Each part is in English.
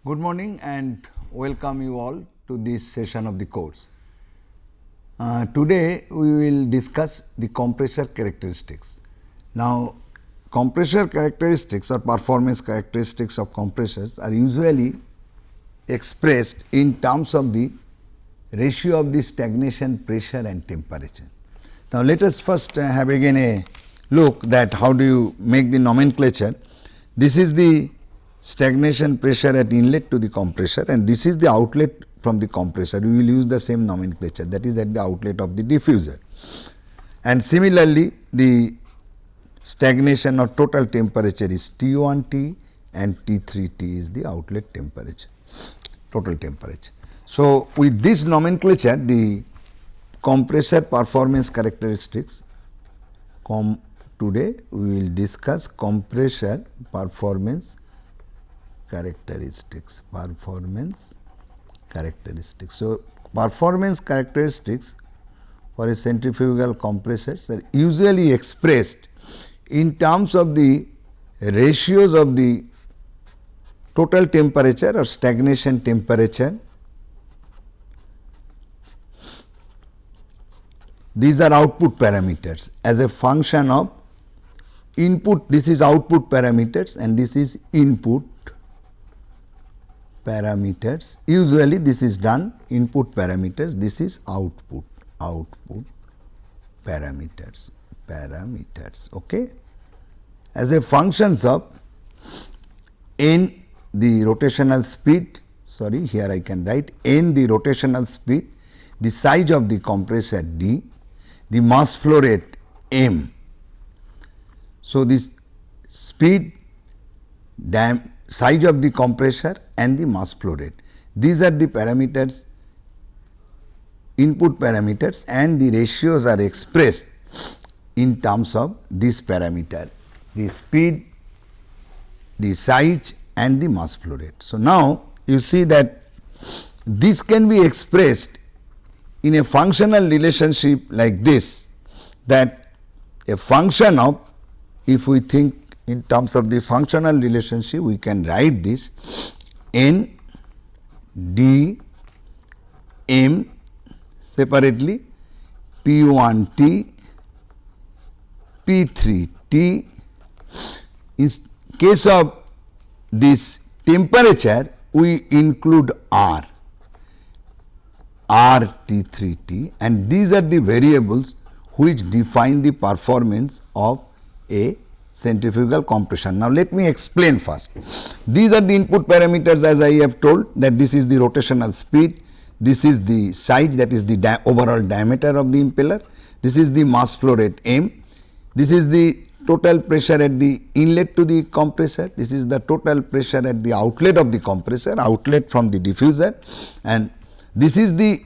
Good morning and welcome you all to this session of the course. Today we will discuss the compressor characteristics. Now, compressor characteristics or performance characteristics of compressors are usually expressed in terms of the ratio of the stagnation pressure and temperature. Now, let us first have again a look that how do you make the nomenclature. This is the stagnation pressure at inlet to the compressor and this is the outlet from the compressor. We will use the same nomenclature, that is at the outlet of the diffuser. And similarly, the stagnation or total temperature is T1T and T3T is the outlet temperature, total temperature. So, with this nomenclature, the compressor performance characteristics, today we will discuss compressor performance characteristics. So, performance characteristics for a centrifugal compressors are usually expressed in terms of the ratios of the total temperature or stagnation temperature. These are output parameters as a function of input. This is output parameters and this is input parameters. Usually this is done input parameters, this is output parameters, okay, as a functions of n the rotational speed, sorry, here I can write n the rotational speed, the size of the compressor d, the mass flow rate m. So, this speed, size of the compressor and the mass flow rate. These are the parameters, input parameters, and the ratios are expressed in terms of this parameter, the speed, the size and the mass flow rate. So, now you see that this can be expressed in a functional relationship like this, that a function of, if we think in terms of the functional relationship, we can write this n d m separately P1T P3T. In case of this temperature, we include R T3T, and these are the variables which define the performance of a centrifugal compression. Now, let me explain first. These are the input parameters, as I have told, that this is the rotational speed, this is the size, that is the overall diameter of the impeller, this is the mass flow rate m, this is the total pressure at the inlet to the compressor, this is the total pressure at the outlet of the compressor, outlet from the diffuser, and this is the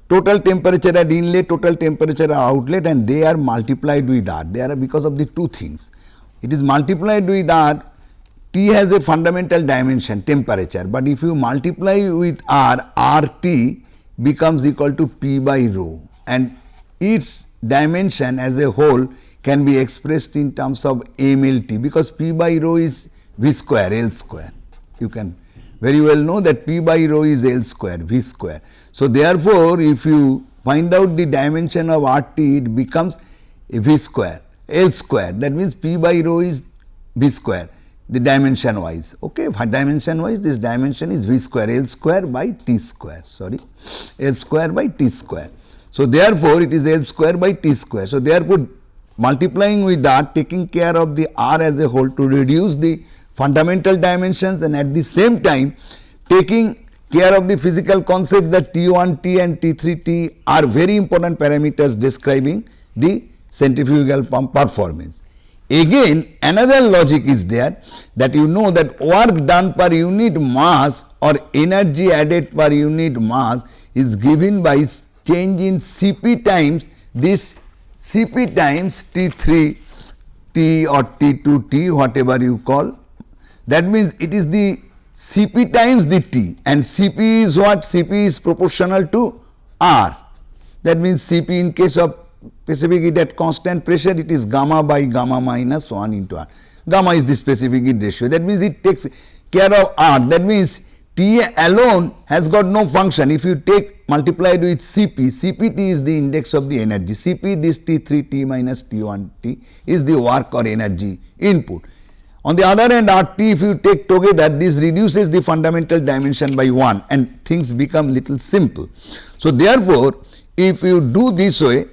total temperature at inlet, total temperature at outlet, and they are multiplied with R. They are because of the two things. It is multiplied with R. T has a fundamental dimension, temperature, but if you multiply with R, RT becomes equal to P by rho, and its dimension as a whole can be expressed in terms of MLT, because P by rho is V square, L square. You can very well know that P by rho is L square, V square. So, therefore, if you find out the dimension of RT, it becomes V square, L square. That means P by rho is V square, the dimension wise. Okay, dimension wise, this dimension is V square, L square by T square. Sorry, L square by T square. So, therefore, it is L square by T square. So, therefore, multiplying with that, taking care of the R as a whole to reduce the fundamental dimensions, and at the same time taking care of the physical concept that T1T and T3T are very important parameters describing the centrifugal pump performance. Again, another logic is there, that you know that work done per unit mass or energy added per unit mass is given by change in Cp times this Cp times T3T or T2T, whatever you call. That means it is the Cp times the T, and Cp is what? Cp is proportional to R. That means Cp in case of specific heat at constant pressure, it is gamma by gamma minus 1 into R. Gamma is the specific heat ratio. That means it takes care of R. That means T alone has got no function. If you take multiplied with Cp, Cpt is the index of the energy. Cp, this T3T minus T1T is the work or energy input. On the other hand, RT, if you take together, this reduces the fundamental dimension by 1 and things become little simple. So therefore, if you do this way,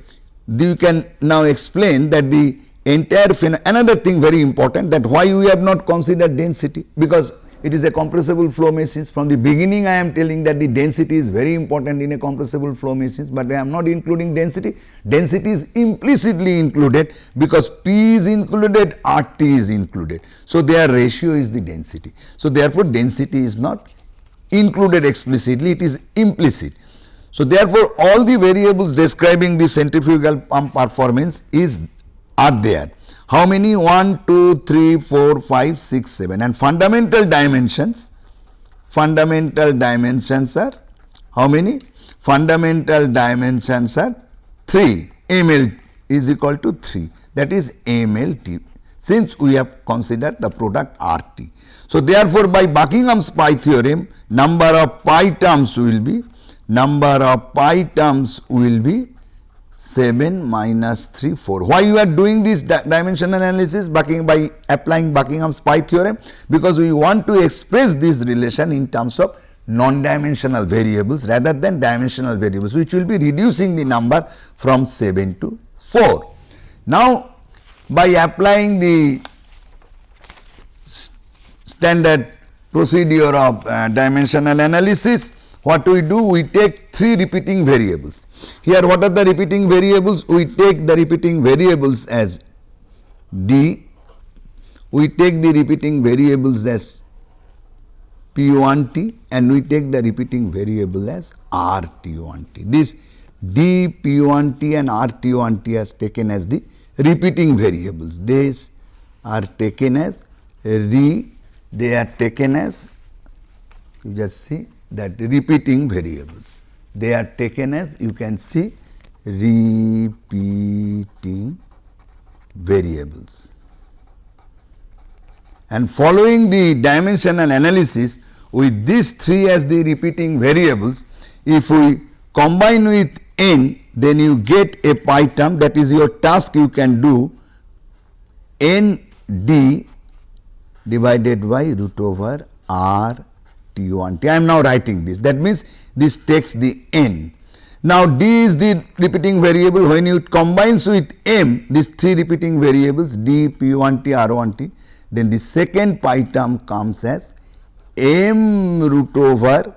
you can now explain that the entire another thing very important, that why we have not considered density, because it is a compressible flow machine. From the beginning I am telling that the density is very important in a compressible flow machine, but I am not including density. Density is implicitly included because P is included, RT is included. So their ratio is the density. So therefore density is not included explicitly, it is implicit. So therefore all the variables describing the centrifugal pump performance are there. How many? 1, 2, 3, 4, 5, 6, 7, and fundamental dimensions are how many? Fundamental dimensions are 3. ml is equal to 3, that is mlt, since we have considered the product RT. So therefore by Buckingham's pi theorem, number of pi terms will be 7 minus 3, 4. Why you are doing this dimension analysis by applying Buckingham's pi theorem? Because we want to express this relation in terms of non-dimensional variables rather than dimensional variables, which will be reducing the number from 7 to 4. Now, by applying the standard procedure of dimensional analysis, what we do? We take 3 repeating variables. Here what are the repeating variables? We take the repeating variables as D, we take the repeating variables as P1T, and we take the repeating variable as RT1T. This D, P1T and RT1T is taken as the repeating variables. These are taken as you just see that repeating variables. They are taken as, you can see, repeating variables. And following the dimensional analysis with these 3 as the repeating variables, if we combine with n, then you get a pi term. That is your task. You can do nd divided by root over r T1T. I am now writing this. That means this takes the n. Now D is the repeating variable. When you combines with m, these 3 repeating variables D, P1T, R1T, then the second pi term comes as m root over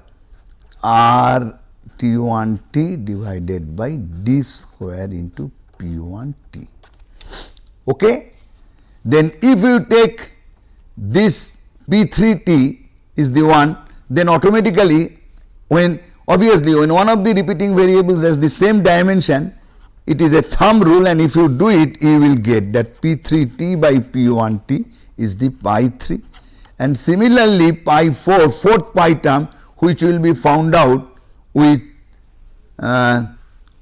R T1T divided by D square into P1T. Okay? Then if you take this P3T is the one, then automatically when one of the repeating variables has the same dimension, it is a thumb rule, and if you do it, you will get that P3T by P1T is the pi 3, and similarly pi 4, fourth pi term, which will be found out with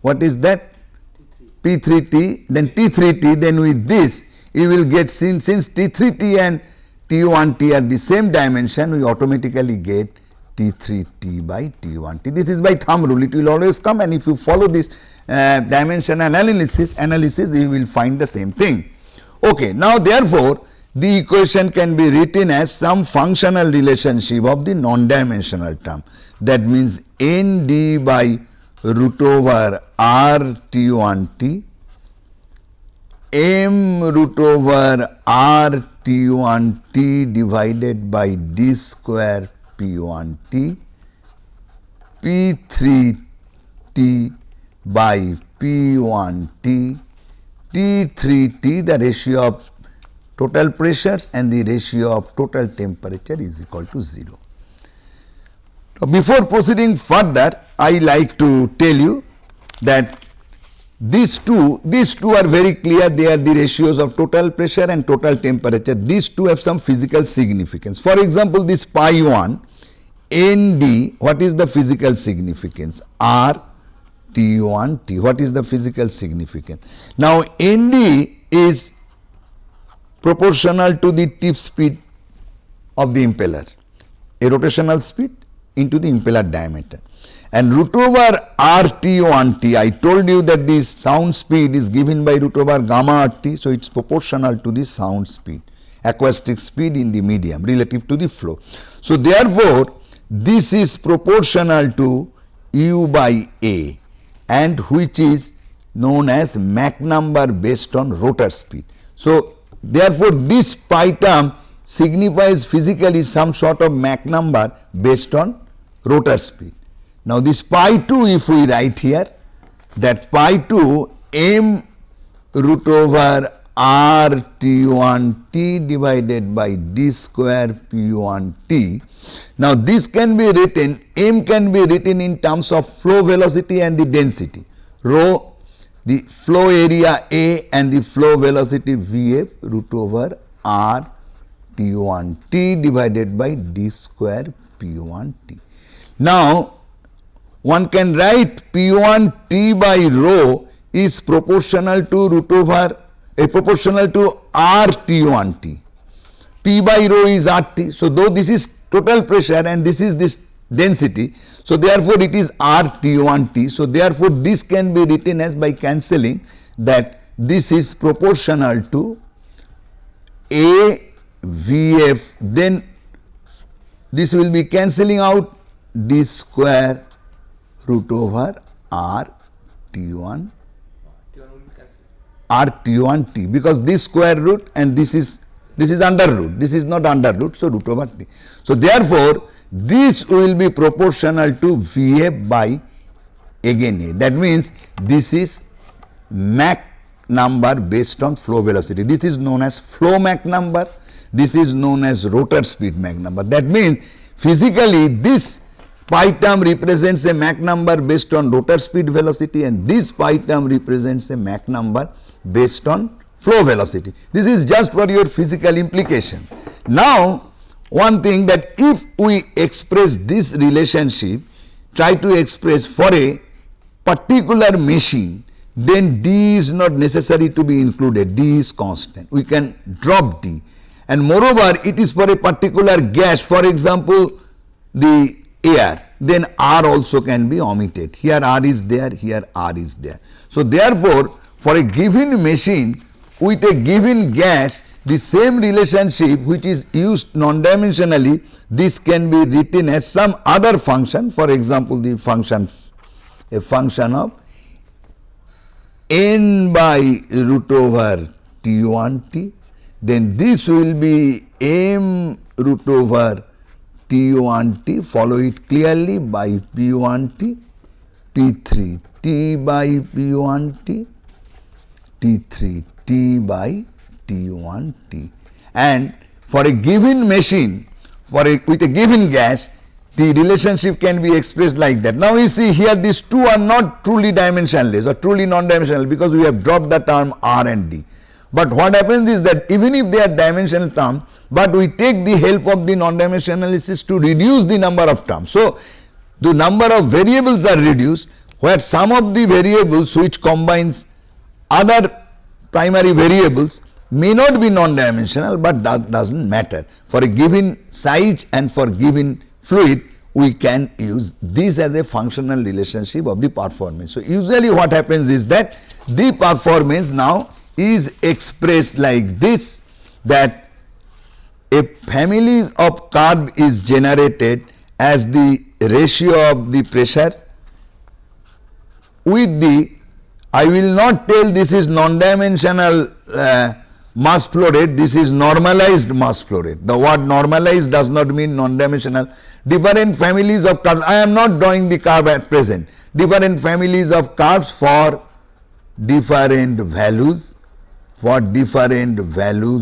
what is that? P3T, then T3T, then with this you will get, since T3T and T1T are the same dimension, we automatically get T3T by T1T. This is by thumb rule, it will always come, and if you follow this dimension analysis, you will find the same thing. Okay, now therefore, the equation can be written as some functional relationship of the non-dimensional term. That means ND by root over RT1T, M root over RT1T divided by D square P1T, P3T by P1T, T3T, the ratio of total pressures, and the ratio of total temperature is equal to 0. Now, before proceeding further, I like to tell you that these two are very clear. They are the ratios of total pressure and total temperature. These two have some physical significance. For example, this pi 1 ND, what is the physical significance? R T1T, what is the physical significance? Now ND is proportional to the tip speed of the impeller, a rotational speed into the impeller diameter. And root over RT1T, I told you that this sound speed is given by root over gamma RT, so it's proportional to the sound speed, acoustic speed in the medium relative to the flow. So therefore, this is proportional to U by A, and which is known as Mach number based on rotor speed. So therefore, this pi term signifies physically some sort of Mach number based on rotor speed. Now this pi 2, if we write here, that pi 2 m root over RT1T divided by d square P1T. Now this can be written, m can be written in terms of flow velocity and the density, rho, the flow area A and the flow velocity Vf root over RT1T divided by d square P1T. Now one can write P1T by rho is proportional to root over proportional to RT1T. P by rho is RT. So though this is total pressure and this is this density, so therefore it is RT1T. So therefore this can be written as, by cancelling, that this is proportional to A Vf, then this will be cancelling out d square root over RT1T, because this square root and this is under root, this is not under root, so root over T. So therefore this will be proportional to Vf by again A. That means this is Mach number based on flow velocity. This is known as flow Mach number, this is known as rotor speed Mach number. That means physically this pi term represents a Mach number based on rotor speed velocity, and this pi term represents a Mach number based on flow velocity. This is just for your physical implication. Now one thing, that if we express this relationship, try to express for a particular machine, then d is not necessary to be included, d is constant, we can drop d. And moreover, it is for a particular gas, for example the air, then R also can be omitted. Here R is there, here R is there. So therefore, for a given machine with a given gas, the same relationship which is used non-dimensionally, this can be written as some other function, for example the function, a function of n by root over T1T, then this will be m root over T1T, follow it clearly, by P1T, P3 T by P1T, T3 T by T1T. And for a given machine, with a given gas, the relationship can be expressed like that. Now you see here these two are not truly dimensionless or truly non-dimensional, because we have dropped the term R and D. But what happens is that even if they are dimensional terms, but we take the help of the non-dimensionalists to reduce the number of terms. So the number of variables are reduced, where some of the variables which combines other primary variables may not be non-dimensional, but that doesn't matter. For a given size and for given fluid, we can use this as a functional relationship of the performance. So usually what happens is that the performance now is expressed like this, that a family of curve is generated as the ratio of the pressure with the, I will not tell this is non-dimensional mass flow rate, this is normalized mass flow rate. The word normalized does not mean non-dimensional. Different families of curves, I am not drawing the curve at present, different families of curves for different values,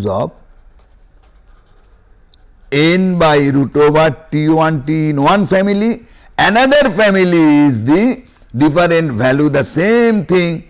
of n by root over T1T in one family, another family is the different value, the same thing,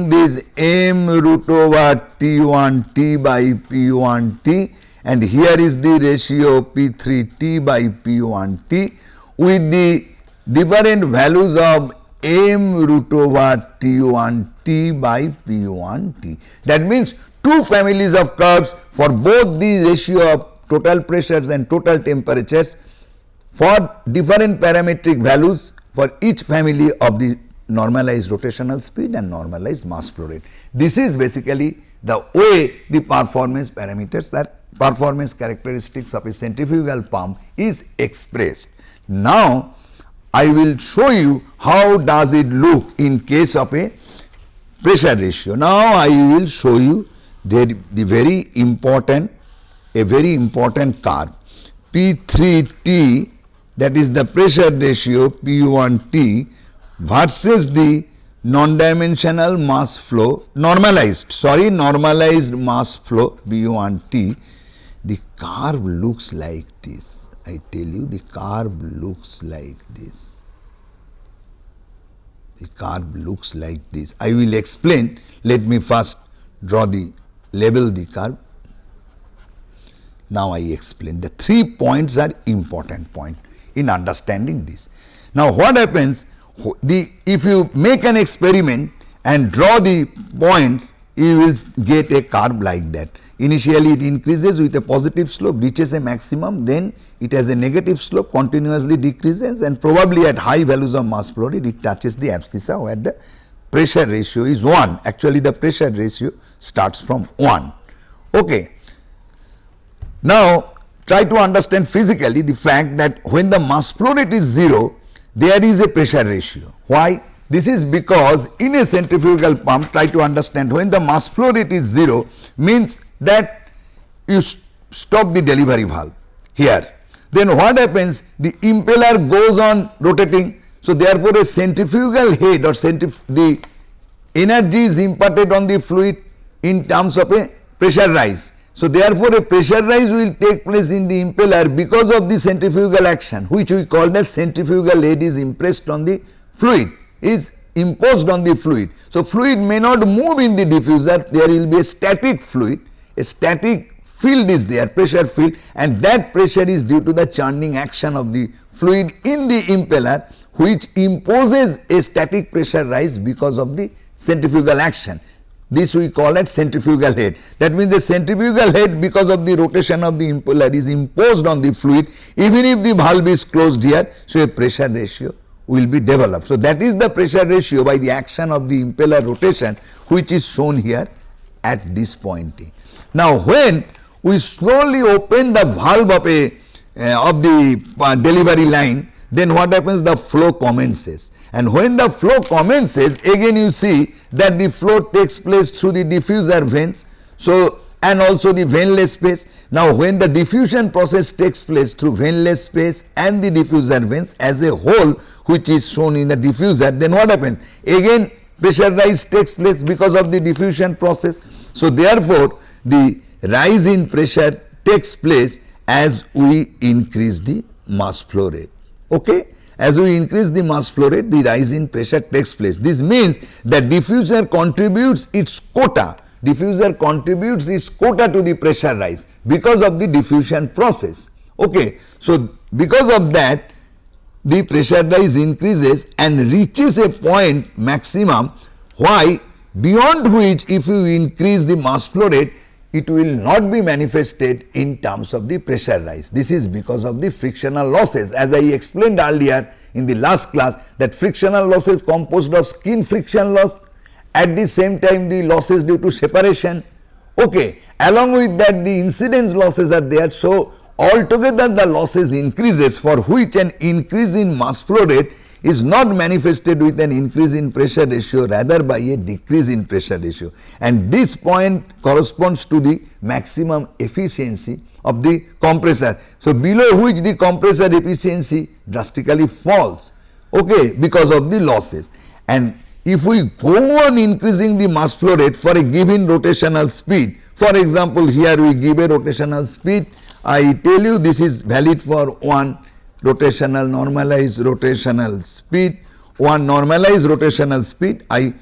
this m root over T1T by P1T, and here is the ratio P3T by P1T with the different values of m root over T1T by P1T. That means two families of curves for both the ratio of total pressures and total temperatures for different parametric values for each family of the normalized rotational speed and normalized mass flow rate. This is basically the way the performance parameters, that performance characteristics of a centrifugal pump is expressed. Now, I will show you how does it look in case of a pressure ratio. Now, I will show you the very important curve P3T, that is the pressure ratio P1T versus the non-dimensional mass flow, normalized mass flow B1T. The curve looks like this. I tell you, the curve looks like this. The curve looks like this. I will explain. Let me first label the curve. Now I explain. The 3 points are important point in understanding this. Now what happens, if you make an experiment and draw the points, you will get a curve like that. Initially it increases with a positive slope, reaches a maximum, then it has a negative slope, continuously decreases, and probably at high values of mass flow rate it touches the abscissa where the pressure ratio is 1. Actually the pressure ratio starts from 1. Okay. Now try to understand physically the fact that when the mass flow rate is 0, there is a pressure ratio. Why? This is because in a centrifugal pump, try to understand, when the mass flow rate is 0 means that you stop the delivery valve here. Then what happens? The impeller goes on rotating. So therefore a centrifugal head or the energy is imparted on the fluid in terms of a pressure rise. So therefore a pressure rise will take place in the impeller because of the centrifugal action, which we call as centrifugal head is impressed on the fluid, is imposed on the fluid. So fluid may not move in the diffuser, there will be a static fluid, a static field is there, pressure field, and that pressure is due to the churning action of the fluid in the impeller, which imposes a static pressure rise because of the centrifugal action. This we call as centrifugal head. That means the centrifugal head, because of the rotation of the impeller, is imposed on the fluid even if the valve is closed here. So a pressure ratio will be developed. So that is the pressure ratio by the action of the impeller rotation, which is shown here at this point. Now when we slowly open the valve of the delivery line, then what happens? The flow commences. And when the flow commences, again you see that the flow takes place through the diffuser vanes, so, and also the vaneless space. Now when the diffusion process takes place through vaneless space and the diffuser vanes as a whole, which is shown in the diffuser, then what happens? Again pressure rise takes place because of the diffusion process. So therefore the rise in pressure takes place as we increase the mass flow rate. Okay? As we increase the mass flow rate, the rise in pressure takes place. This means that diffuser contributes its quota. Diffuser contributes its quota to the pressure rise because of the diffusion process. Okay. So because of that, the pressure rise increases and reaches a point maximum. Why? Beyond which, if you increase the mass flow rate, it will not be manifested in terms of the pressure rise. This is because of the frictional losses. As I explained earlier in the last class, that frictional losses composed of skin friction loss, at the same time the losses due to separation. Okay. Along with that, the incidence losses are there. So altogether the losses increases, for which an increase in mass flow rate is not manifested with an increase in pressure ratio, rather by a decrease in pressure ratio, and this point corresponds to the maximum efficiency of the compressor. So below which the compressor efficiency drastically falls, okay, because of the losses. And if we go on increasing the mass flow rate for a given rotational speed, for example here we give a rotational speed, I tell you this is valid for one rotational normalized rotational speed, one normalized rotational speed. I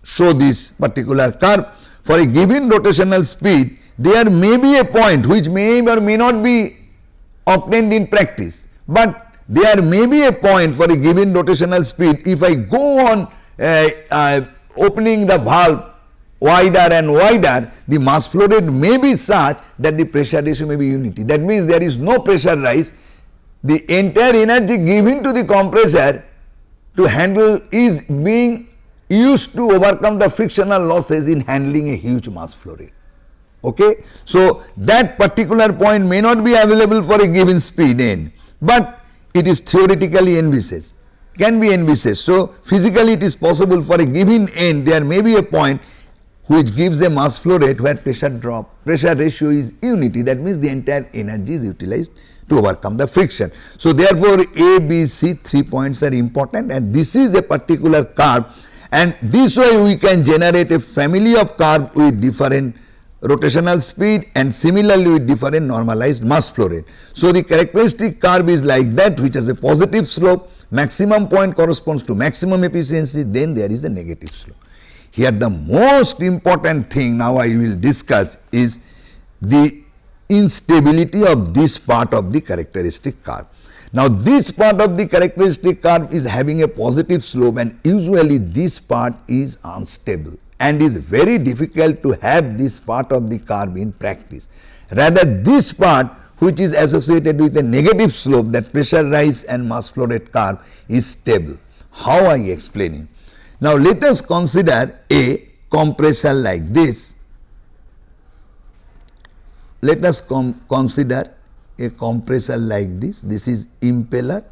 show this particular curve. For a given rotational speed, there may be a point which may or may not be obtained in practice, but there may be a point for a given rotational speed. If I go on opening the valve wider and wider, the mass flow rate may be such that the pressure ratio may be unity. That means there is no pressure rise the entire energy given to the compressor to handle is being used to overcome the frictional losses in handling a huge mass flow rate. Okay. So, that particular point may not be available for a given speed n, but it is theoretically envisaged, can be envisaged. So, physically it is possible for a given n, there may be a point which gives a mass flow rate where pressure drop, pressure ratio is unity, that means the entire energy is utilized to overcome the friction. So, therefore, A, B, C 3 points are important, and this is a particular curve, and this way we can generate a family of curve with different rotational speed and similarly with different normalized mass flow rate. So, the characteristic curve is like that, which has a positive slope, maximum point corresponds to maximum efficiency, then there is a negative slope. Here the most important thing now I will discuss is the instability of this part of the characteristic curve. Now, this part of the characteristic curve is having a positive slope, and usually this part is unstable and is very difficult to have this part of the curve in practice. Rather, this part which is associated with a negative slope, that pressure rise and mass flow rate curve, is stable. How I explain it? Now, let us consider a compressor like this. Let us consider a compressor like this. This is impeller,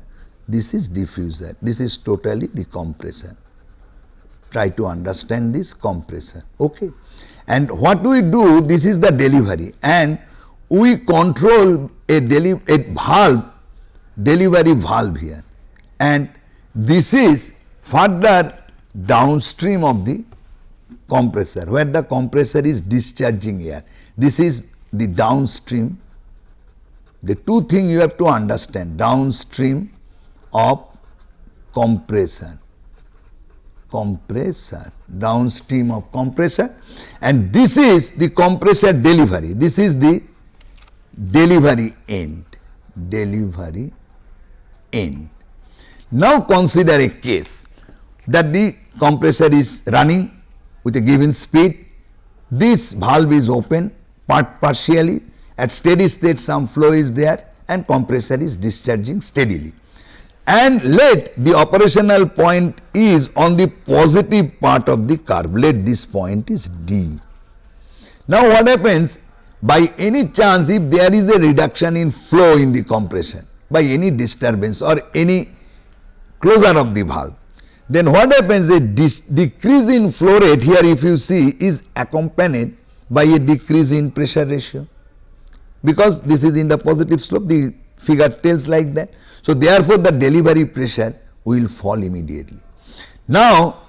this is diffuser, this is totally the compressor. Try to understand this compressor. Okay. And what we do, this is the delivery, and we control a valve, delivery valve here, and this is further downstream of the compressor where the compressor is discharging air. This is the downstream. The two things you have to understand: downstream of compressor, downstream of compressor, and this is the compressor delivery. This is the delivery end, Now, consider a case that the compressor is running with a given speed. This valve is open partially, at steady state some flow is there and compressor is discharging steadily, and let the operational point is on the positive part of the curve, let this point is D. Now, what happens, by any chance if there is a reduction in flow in the compressor by any disturbance or any closure of the valve, then what happens, a decrease in flow rate here if you see is accompanied by a decrease in pressure ratio, because this is in the positive slope, the figure tells like that. So, therefore, the delivery pressure will fall immediately. Now,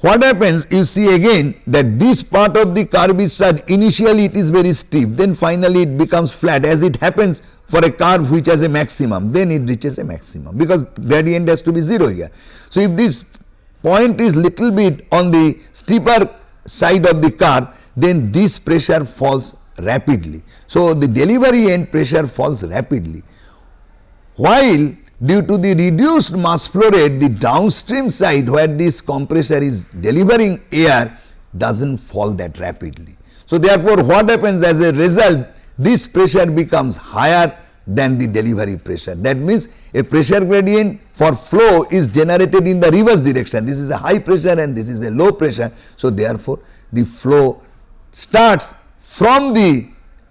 what happens, you see again that this part of the curve is such, initially it is very steep, then finally it becomes flat, as it happens for a curve which has a maximum, then it reaches a maximum, because gradient has to be 0 here. So, if this point is little bit on the steeper side of the curve, then this pressure falls rapidly. So, the delivery end pressure falls rapidly, while due to the reduced mass flow rate, the downstream side where this compressor is delivering air does not fall that rapidly. So, therefore, what happens, as a result, this pressure becomes higher than the delivery pressure. That means, a pressure gradient for flow is generated in the reverse direction. This is a high pressure and this is a low pressure. So, therefore, the flow starts from the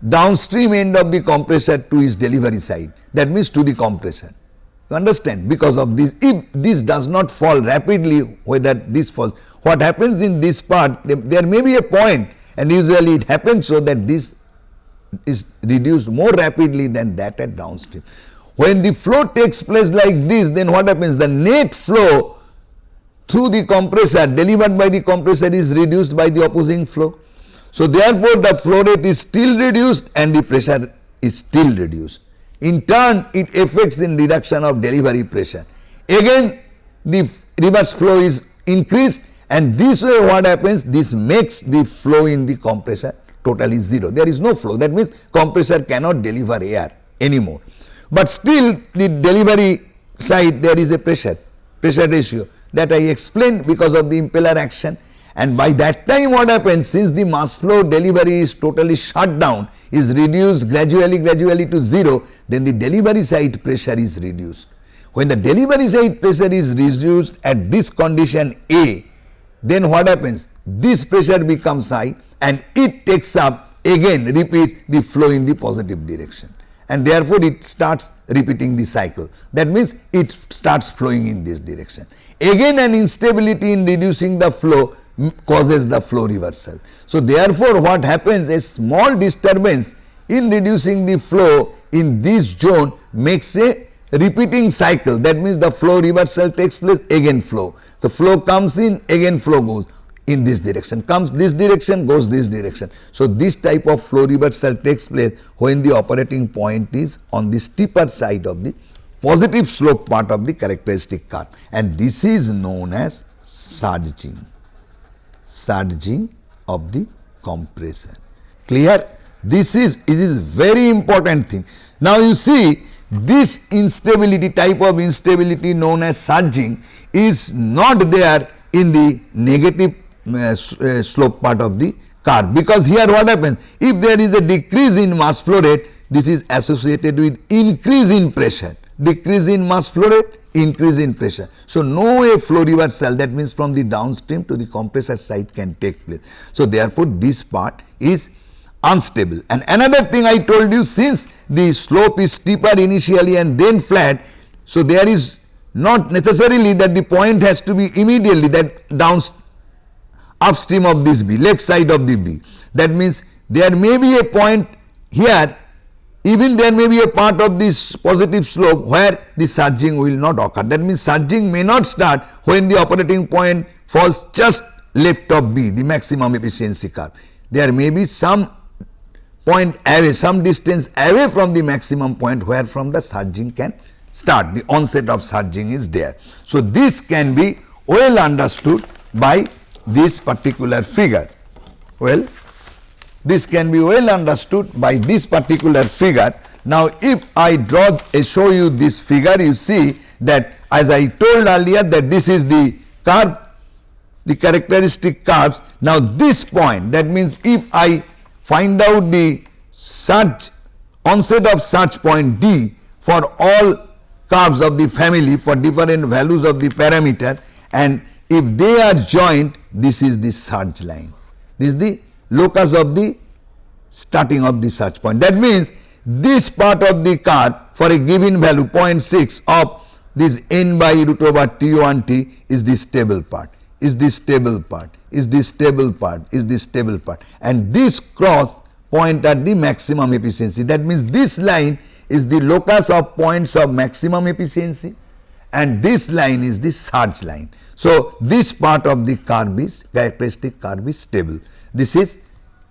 downstream end of the compressor to its delivery side, that means to the compressor. You understand? Because of this, if this does not fall rapidly, whether this falls, what happens in this part, there may be a point, and usually it happens so that this is reduced more rapidly than that at downstream. When the flow takes place like this, then what happens? The net flow through the compressor delivered by the compressor is reduced by the opposing flow. So, therefore, the flow rate is still reduced and the pressure is still reduced. In turn, it affects in reduction of delivery pressure. Again, the reverse flow is increased, and this way what happens? This makes the flow in the compressor totally 0. There is no flow. That means compressor cannot deliver air anymore. But still, the delivery side there is a pressure ratio that I explained because of the impeller action, And by that time what happens, since the mass flow delivery is totally shut down, is reduced gradually to 0, then the delivery side pressure is reduced. When the delivery side pressure is reduced at this condition A, then what happens? This pressure becomes high and it takes up, again repeats the flow in the positive direction, and therefore it starts repeating the cycle. That means it starts flowing in this direction. Again an instability in reducing the flow causes the flow reversal. So therefore what happens, a small disturbance in reducing the flow in this zone makes a repeating cycle. That means the flow reversal takes place, again flow. The flow comes in, again flow goes in this direction, comes this direction, goes this direction. So this type of flow reversal takes place when the operating point is on the steeper side of the positive slope part of the characteristic curve, and this is known as surging of the compressor. Clear? This is very important thing. Now you see, this instability, type of instability known as surging, is not there in the negative slope part of the curve, because here what happens, if there is a decrease in mass flow rate, this is associated with increase in pressure. Decrease in mass flow rate, increase in pressure. So no way flow reversal, that means from the downstream to the compressor side, can take place. So therefore this part is unstable. And another thing I told you, since the slope is steeper initially and then flat, so there is not necessarily that the point has to be immediately that upstream of this B, left side of the B. That means there may be a point here, even there may be a part of this positive slope where the surging will not occur. That means surging may not start when the operating point falls just left of B, the maximum efficiency curve. There may be some point away, some distance away from the maximum point where from the surging can start. The onset of surging is there. So this can be well understood by this particular figure. Well, this can be well understood by this particular figure. Now if I show you this figure, you see that, as I told earlier, that this is the curve, the characteristic curves. Now this point, that means if I find out the surge, onset of surge point D for all curves of the family for different values of the parameter, and if they are joined, this is the surge line. This is the locus of the starting of the surge point. That means this part of the curve for a given value 0.6 of this n by root over T1T is the stable part, is the stable part, is the stable part, is the stable part, and this cross point at the maximum efficiency. That means this line is the locus of points of maximum efficiency and this line is the surge line. So this part of the curve is, characteristic curve is stable. This is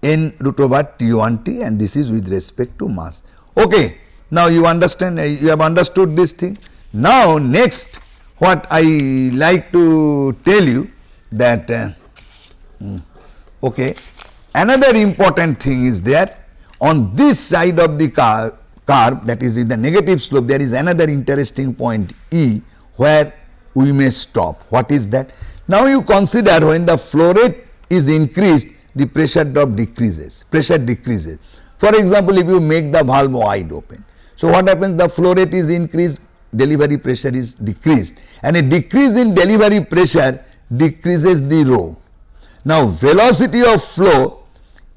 n root over T1T and this is with respect to mass. Okay, now you understand, you have understood this thing. Now next what I like to tell you that okay, another important thing is there on this side of the curve, that is in the negative slope, there is another interesting point E where we may stop. What is that? Now you consider when the flow rate is increased, the pressure drop decreases, pressure decreases. For example, if you make the valve wide open, so what happens? The flow rate is increased, delivery pressure is decreased, and a decrease in delivery pressure decreases the rho. Now velocity of flow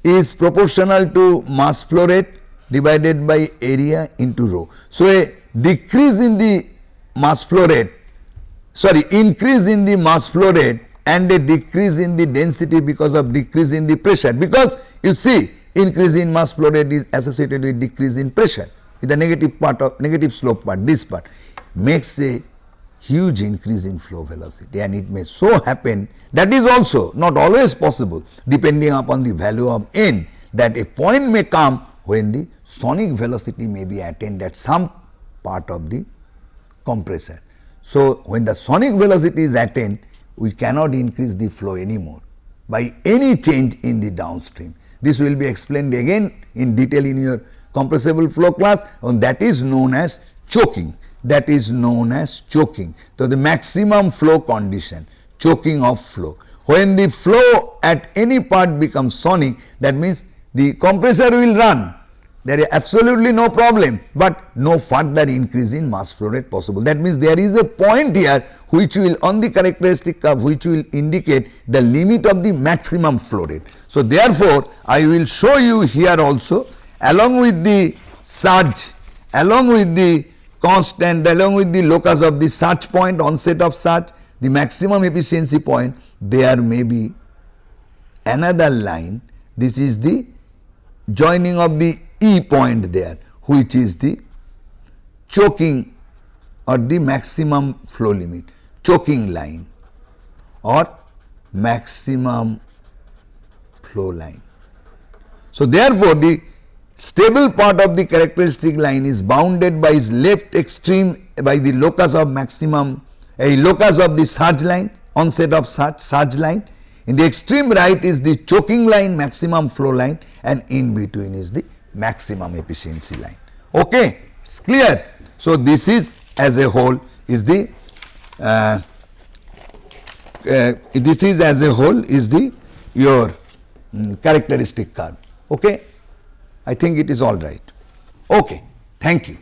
is proportional to mass flow rate divided by area into rho. So a decrease in the mass flow rate, increase in the mass flow rate and a decrease in the density because of decrease in the pressure, because you see increase in mass flow rate is associated with decrease in pressure, with the negative part of negative slope part, this part makes a huge increase in flow velocity, and it may so happen, that is also not always possible depending upon the value of n, that a point may come when the sonic velocity may be attained at some part of the compressor. So when the sonic velocity is attained, we cannot increase the flow anymore by any change in the downstream. This will be explained again in detail in your compressible flow class, and that is known as choking. That is known as choking. So the maximum flow condition, choking of flow. When the flow at any part becomes sonic, that means the compressor will run. There is absolutely no problem, but no further increase in mass flow rate possible. That means there is a point here which will, on the characteristic curve, which will indicate the limit of the maximum flow rate. So therefore, I will show you here also, along with the surge, along with the constant, along with the locus of the surge point, onset of surge, the maximum efficiency point, there may be another line. This is the joining of the E point there, which is the choking or the maximum flow limit, choking line or maximum flow line. So therefore, the stable part of the characteristic line is bounded by its left extreme by the locus of maximum, a locus of the surge line, onset of surge line. In the extreme right is the choking line, maximum flow line, and in between is the maximum efficiency line. Okay, it's clear. So this is as a whole is the this is as a whole is the your characteristic curve. Okay, I think it is all right. Okay, thank you.